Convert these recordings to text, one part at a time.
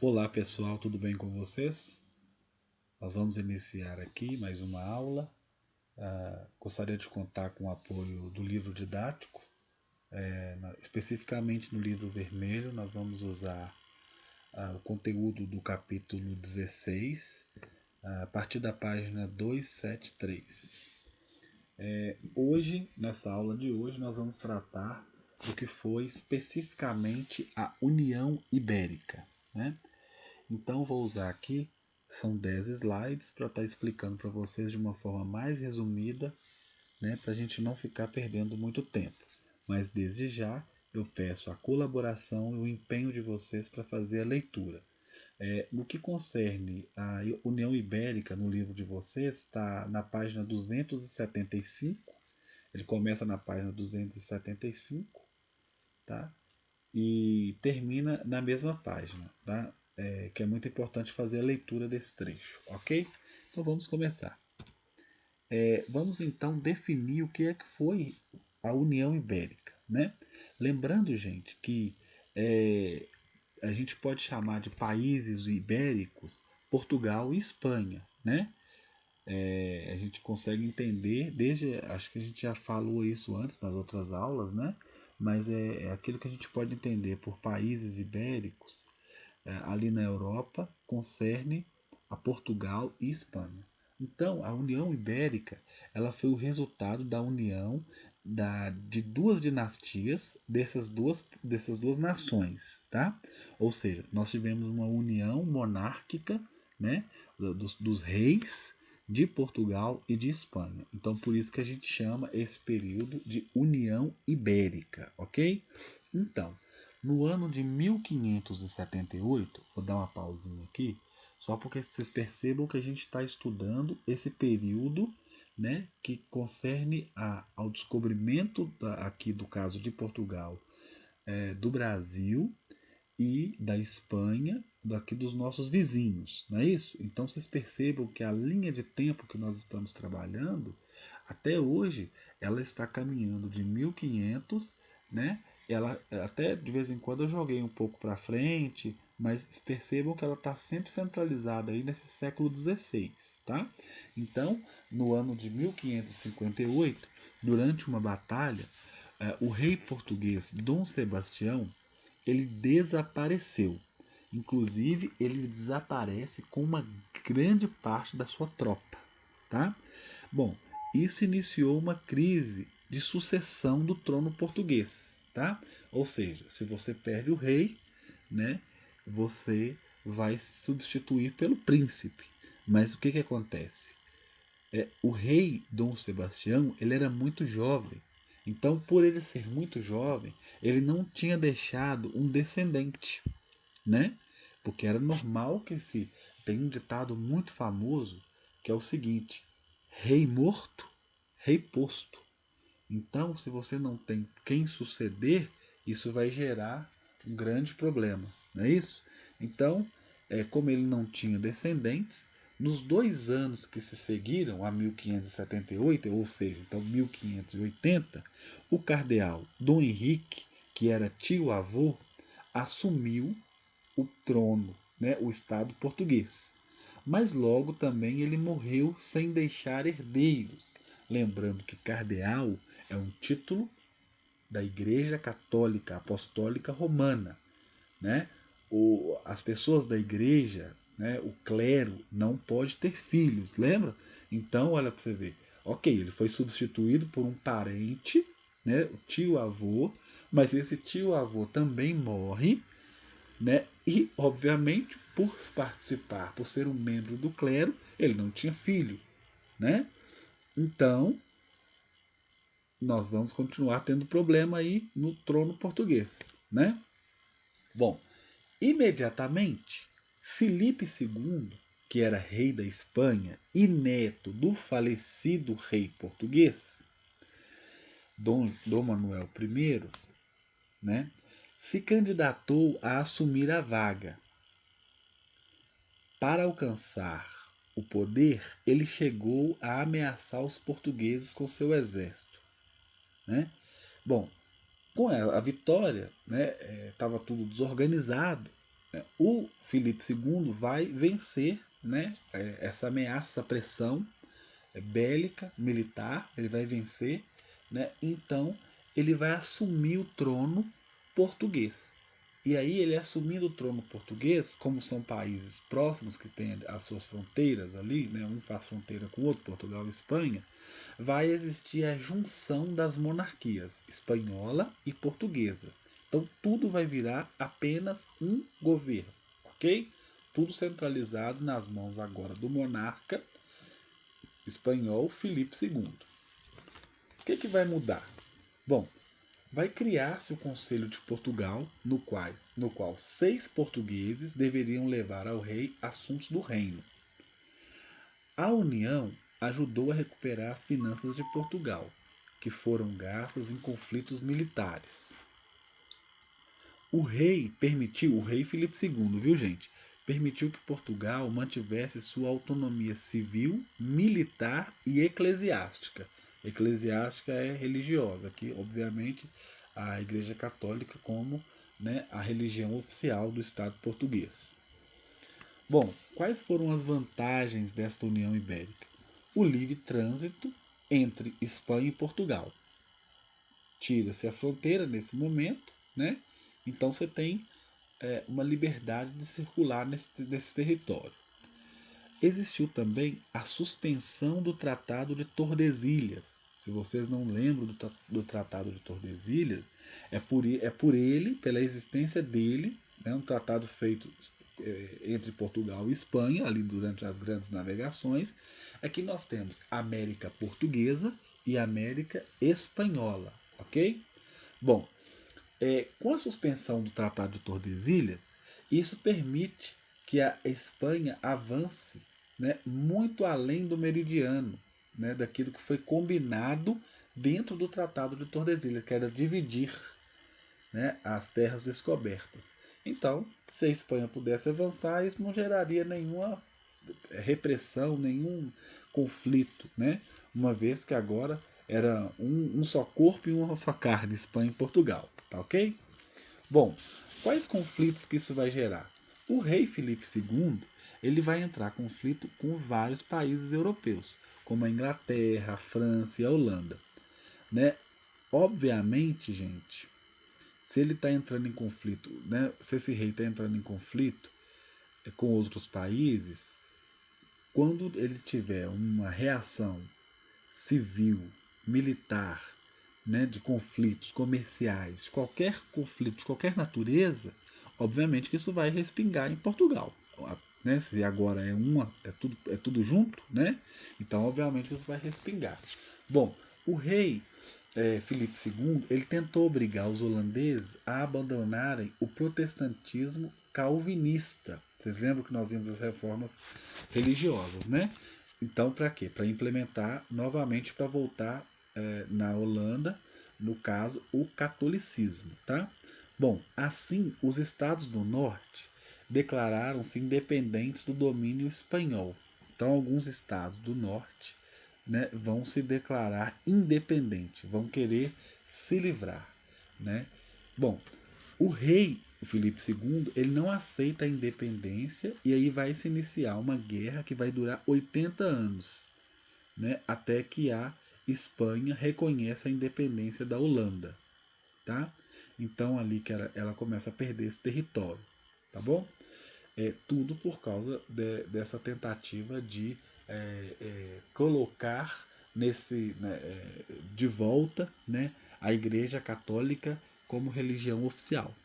Olá pessoal, tudo bem com vocês? Nós vamos iniciar aqui mais uma aula. Gostaria de contar com o apoio do livro didático. Especificamente no livro vermelho, nós vamos usar o conteúdo do capítulo 16, a partir da página 273. Hoje, nessa aula de hoje, nós vamos tratar do que foi especificamente a União Ibérica, né? Então vou usar aqui, são 10 slides para estar explicando para vocês de uma forma mais resumida, né, para a gente não ficar perdendo muito tempo. Mas desde já eu peço a colaboração e o empenho de vocês para fazer a leitura. No que concerne a União Ibérica no livro de vocês, está na página 275, ele começa na página 275, tá? E termina na mesma página, tá? Que é muito importante fazer a leitura desse trecho, ok? Então vamos começar. Vamos então definir o que é que foi a União Ibérica, né? Lembrando, gente, que a gente pode chamar de países ibéricos Portugal e Espanha, né? A gente consegue entender, acho que a gente já falou isso antes nas outras aulas, né? Mas é aquilo que a gente pode entender por países ibéricos ali na Europa concerne a Portugal e Espanha. Então, a União Ibérica ela foi o resultado da união de duas dinastias dessas duas nações, tá? Ou seja, nós tivemos uma união monárquica, né, dos reis de Portugal e de Espanha. Então, por isso que a gente chama esse período de União Ibérica, ok? Então, no ano de 1578, vou dar uma pausinha aqui, só porque vocês percebam que a gente está estudando esse período, né, que concerne ao descobrimento aqui do caso de Portugal, do Brasil e da Espanha, daqui dos nossos vizinhos, não é isso? Então vocês percebam que a linha de tempo que nós estamos trabalhando, até hoje, ela está caminhando de 1500, né? Ela até de vez em quando eu joguei um pouco para frente, mas percebam que ela está sempre centralizada aí nesse século XVI, tá? Então, no ano de 1558, durante uma batalha, o rei português Dom Sebastião ele desapareceu. Inclusive, ele desaparece com uma grande parte da sua tropa, tá? Bom, isso iniciou uma crise de sucessão do trono português, tá? Ou seja, se você perde o rei, né, você vai substituir pelo príncipe. Mas o que acontece? O rei Dom Sebastião ele era muito jovem. Então, por ele ser muito jovem, ele não tinha deixado um descendente, né? Porque era normal que se tem um ditado muito famoso que é o seguinte: rei morto, rei posto. Então, se você não tem quem suceder, isso vai gerar um grande problema, não é isso? Então, como ele não tinha descendentes, nos 2 anos que se seguiram a 1578, ou seja, então 1580, o cardeal Dom Henrique, que era tio-avô, assumiu o trono, né, o Estado português. Mas logo também ele morreu sem deixar herdeiros. Lembrando que cardeal é um título da Igreja Católica Apostólica Romana, né? As pessoas da igreja, né, o clero, não pode ter filhos, lembra? Então, olha para você ver. Ok, ele foi substituído por um parente, né, o tio-avô, mas esse tio-avô também morre, né? E, obviamente, por participar, por ser um membro do clero, ele não tinha filho, né? Então, nós vamos continuar tendo problema aí no trono português, né? Bom, imediatamente, Filipe II, que era rei da Espanha e neto do falecido rei português, Dom Manuel I, né, se candidatou a assumir a vaga. Para alcançar o poder, ele chegou a ameaçar os portugueses com seu exército, né? Bom, com a vitória, né, estava tudo desorganizado, o Filipe II vai vencer, né, essa ameaça, essa pressão bélica, militar, ele vai vencer, né? Então ele vai assumir o trono português. E aí ele assumindo o trono português, como são países próximos que têm as suas fronteiras ali, né? Um faz fronteira com o outro, Portugal e Espanha, vai existir a junção das monarquias espanhola e portuguesa. Então tudo vai virar apenas um governo, ok? Tudo centralizado nas mãos agora do monarca espanhol Filipe II. O que vai mudar? Bom, vai criar-se o Conselho de Portugal, no qual 6 portugueses deveriam levar ao rei assuntos do reino. A União ajudou a recuperar as finanças de Portugal, que foram gastas em conflitos militares. O rei Filipe II, viu gente? Permitiu que Portugal mantivesse sua autonomia civil, militar e eclesiástica. Eclesiástica é religiosa, que obviamente a Igreja Católica como, né, a religião oficial do Estado português. Bom, quais foram as vantagens desta União Ibérica? O livre trânsito entre Espanha e Portugal. Tira-se a fronteira nesse momento, né? Então você tem uma liberdade de circular nesse território. Existiu também a suspensão do Tratado de Tordesilhas. Se vocês não lembram do Tratado de Tordesilhas, é por ele, pela existência dele, né, um tratado feito entre Portugal e Espanha, ali durante as grandes navegações, é que nós temos América Portuguesa e América Espanhola, ok? Bom, com a suspensão do Tratado de Tordesilhas, isso permite que a Espanha avance, né, muito além do meridiano, né, daquilo que foi combinado dentro do Tratado de Tordesilhas, que era dividir, né, as terras descobertas. Então, se a Espanha pudesse avançar, isso não geraria nenhuma repressão, nenhum conflito, né? Uma vez que agora era um só corpo e uma só carne, Espanha e Portugal, tá ok? Bom, quais conflitos que isso vai gerar? O rei Filipe II ele vai entrar em conflito com vários países europeus, como a Inglaterra, a França e a Holanda. Né? Obviamente, gente, se ele está entrando em conflito, né? Se esse rei está entrando em conflito com outros países, quando ele tiver uma reação civil, militar, né, de conflitos comerciais, qualquer conflito de qualquer natureza, obviamente que isso vai respingar em Portugal. Né? Se agora é tudo junto, né? Então obviamente isso vai respingar. Bom, o rei Filipe II ele tentou obrigar os holandeses a abandonarem o protestantismo calvinista. Vocês lembram que nós vimos as reformas religiosas, né? Então, para quê? Para implementar novamente, para voltar na Holanda, no caso, o catolicismo, tá? Bom, assim, os estados do norte declararam-se independentes do domínio espanhol. Então, alguns estados do norte, né, vão se declarar independentes, vão querer se livrar, né? Bom, o rei Filipe II ele não aceita a independência e aí vai se iniciar uma guerra que vai durar 80 anos, né, até que a Espanha reconheça a independência da Holanda, tá? Então ali que ela começa a perder esse território, tá bom? Tudo por causa dessa tentativa de colocar de volta, né, a Igreja Católica como religião oficial.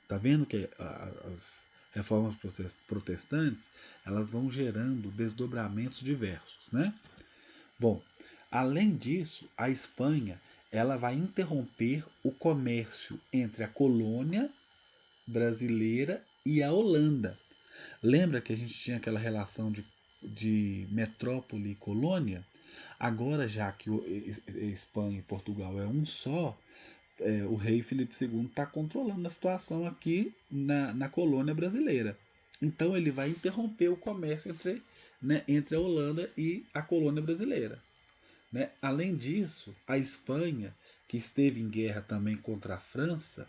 Tá vendo que as reformas protestantes elas vão gerando desdobramentos diversos, né? Bom, além disso, a Espanha ela vai interromper o comércio entre a colônia brasileira e a Holanda. Lembra que a gente tinha aquela relação de metrópole e colônia? Agora, já que Espanha e Portugal é um só, o rei Filipe II está controlando a situação aqui na colônia brasileira. Então ele vai interromper o comércio entre a Holanda e a colônia brasileira. Né? Além disso, a Espanha, que esteve em guerra também contra a França,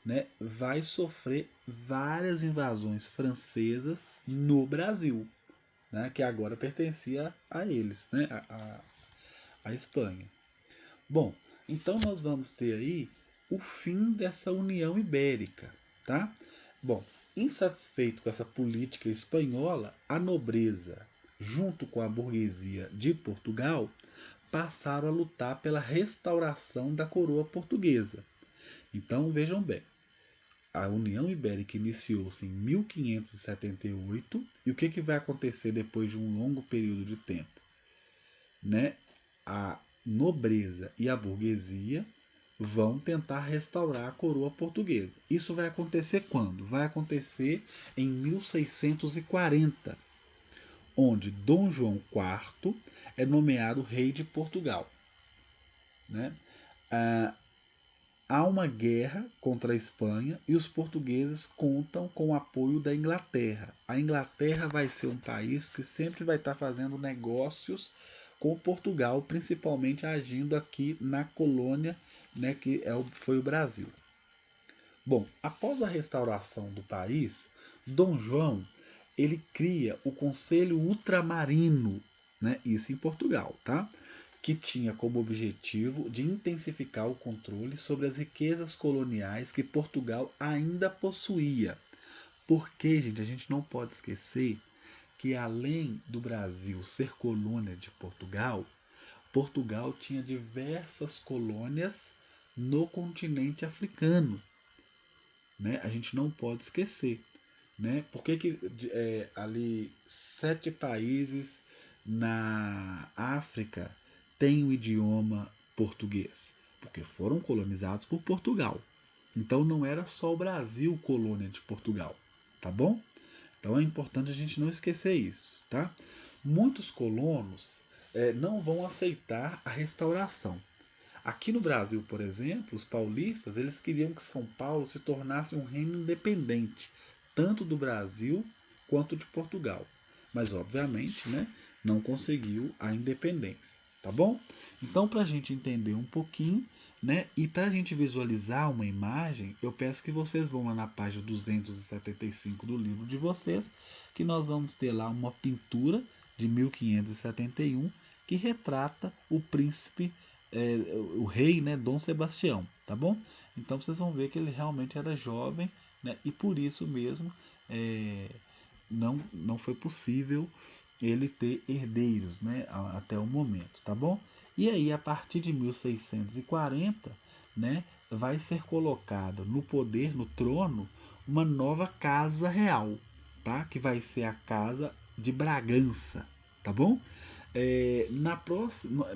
né, vai sofrer várias invasões francesas no Brasil, né, que agora pertencia a eles, né, a Espanha. Bom, então nós vamos ter aí o fim dessa União Ibérica, tá? Bom, insatisfeito com essa política espanhola, a nobreza, junto com a burguesia de Portugal, passaram a lutar pela restauração da coroa portuguesa. Então vejam bem, a União Ibérica iniciou-se em 1578 e o que vai acontecer depois de um longo período de tempo? Né? A nobreza e a burguesia vão tentar restaurar a coroa portuguesa. Isso vai acontecer quando? Vai acontecer em 1640, onde Dom João IV é nomeado rei de Portugal. Né? Há uma guerra contra a Espanha e os portugueses contam com o apoio da Inglaterra. A Inglaterra vai ser um país que sempre vai estar fazendo negócios com Portugal, principalmente agindo aqui na colônia, né, que foi o Brasil. Bom, após a restauração do país, Dom João ele cria o Conselho Ultramarino, né, isso em Portugal, tá? Que tinha como objetivo de intensificar o controle sobre as riquezas coloniais que Portugal ainda possuía. Porque, gente, a gente não pode esquecer que além do Brasil ser colônia de Portugal, Portugal tinha diversas colônias no continente africano. Né? A gente não pode esquecer. Né? Por que ali 7 países na África têm o idioma português? Porque foram colonizados por Portugal. Então não era só o Brasil colônia de Portugal, tá bom? Então é importante a gente não esquecer isso, tá? Muitos colonos não vão aceitar a restauração. Aqui no Brasil, por exemplo, os paulistas eles queriam que São Paulo se tornasse um reino independente, tanto do Brasil quanto de Portugal. Mas, obviamente, né, não conseguiu a independência. Tá bom? Então, para a gente entender um pouquinho, né, e para a gente visualizar uma imagem, eu peço que vocês vão lá na página 275 do livro de vocês, que nós vamos ter lá uma pintura de 1571 que retrata o príncipe, o rei, né, Dom Sebastião, tá bom? Então vocês vão ver que ele realmente era jovem, né, e por isso mesmo não foi possível ele ter herdeiros, né, até o momento, tá bom? E aí, a partir de 1640, né, vai ser colocada no poder, no trono, uma nova casa real, tá? Que vai ser a Casa de Bragança, tá bom?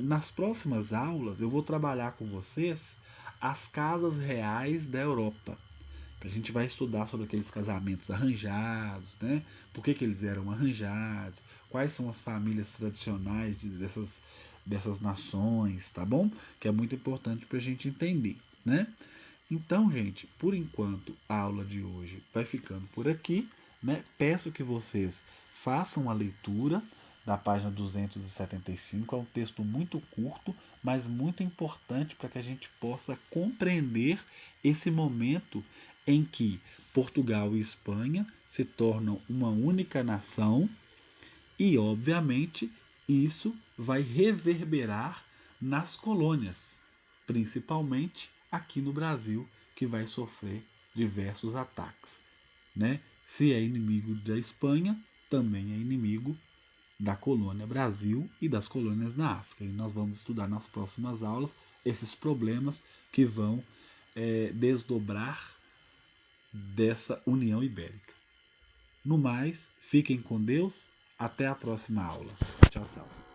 Nas próximas aulas, eu vou trabalhar com vocês as casas reais da Europa. A gente vai estudar sobre aqueles casamentos arranjados, né? Por que eles eram arranjados, quais são as famílias tradicionais dessas nações, tá bom? Que é muito importante para a gente entender, né? Então, gente, por enquanto a aula de hoje vai ficando por aqui, né? Peço que vocês façam a leitura da página 275, é um texto muito curto, mas muito importante para que a gente possa compreender esse momento em que Portugal e Espanha se tornam uma única nação e, obviamente, isso vai reverberar nas colônias, principalmente aqui no Brasil, que vai sofrer diversos ataques. Né? Se é inimigo da Espanha, também é inimigo da colônia Brasil e das colônias na África. E nós vamos estudar nas próximas aulas esses problemas que vão desdobrar dessa União Ibérica. No mais, fiquem com Deus. Até a próxima aula. Tchau, tchau.